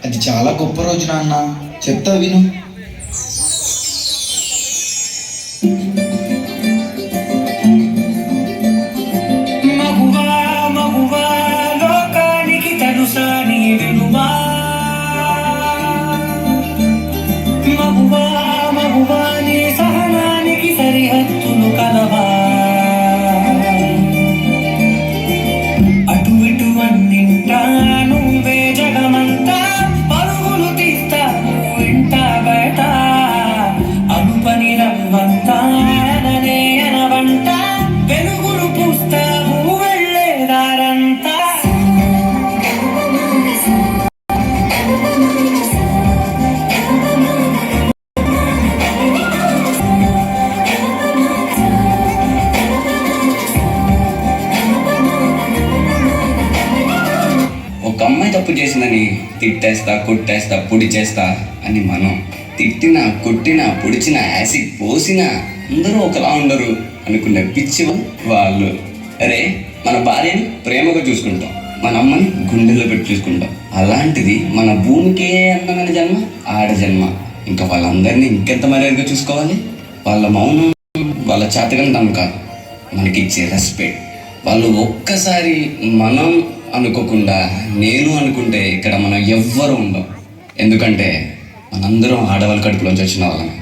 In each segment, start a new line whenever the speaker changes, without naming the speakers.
అది చాలా గొప్ప రోజు నాన్న. చెప్తా విను.
మగువా మగువా లోకానికి తెలుసా నీ విలువా. మగువా మగువా నీ సహనానికి సరిహద్దులు కలవా. అటు ఇటు అన్నింటా నువ్వే జగమంతా. పరుగులు తీస్తావు ఇంట బయట. అనుపని రవ్వంతా అననే అనవంట. వెలుగులు పూస్తావు వెళ్ళేదారంతా.
ఒక అమ్మాయి తప్పు చేసిందని తిట్టేస్తా, కొట్టేస్తా, పొడి చేస్తా అని మనం తిట్టినా, కొట్టినా, పొడిచినా, యాసిడ్ పోసినా అందరూ ఒకలా ఉండరు అనుకునే పిచ్చి వాళ్ళు. అరే, మన భార్యని ప్రేమగా చూసుకుంటాం, మన అమ్మని గుండెల్లో పెట్టి చూసుకుంటాం. అలాంటిది మన భూమికే అందమైన జన్మ ఆడ జన్మ. ఇంకా వాళ్ళందరినీ ఇంకెంత మర్యాదగా చూసుకోవాలి. వాళ్ళ మౌనం వాళ్ళ చేతగానే కాదు, మనకిచ్చే రెస్పెక్ట్. వాళ్ళు ఒక్కసారి మనం అనుకోకుండా నేను అనుకుంటే ఇక్కడ మనం ఎవ్వరు ఉండం. ఎందుకంటే మనందరం ఆడవాళ్ళ కడుపులోంచి వచ్చిన వాళ్ళమే.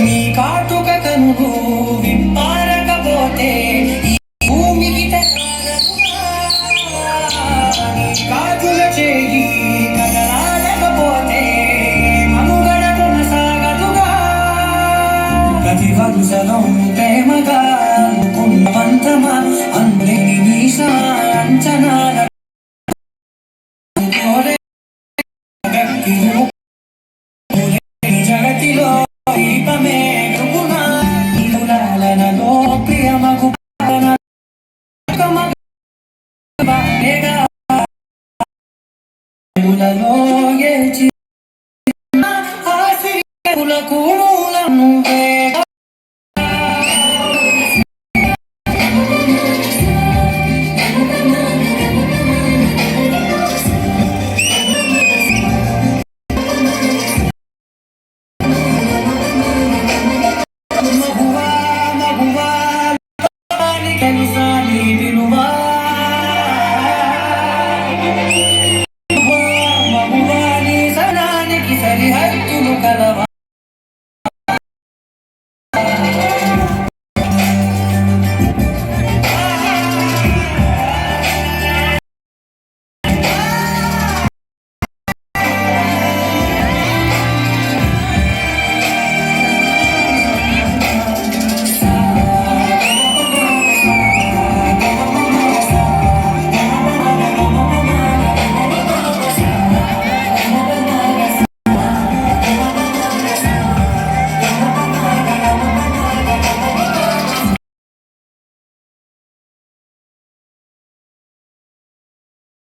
నీ కాటుక కనుగు విప్పారకపోతే ఈ భూమికి తెగలదుగా. నీ కాటుల చేయి కదలాడకపోతే మనుగడ కొనసాగదుగా. ప్రతి వరుసలో ప్రేమగా అనుకున్నవంతమా అందరినీ నీసా అంచనాల జగతిలో దీపమే గుణ నీలాలనలో ప్రియమగు ఏచి ఆశలకు నువ్వే. మగువా మగువా లోకానికి తెలుసా నీ విలువా. మగువా మగువా నీ సహనానికి సరిహద్దులు కలవా.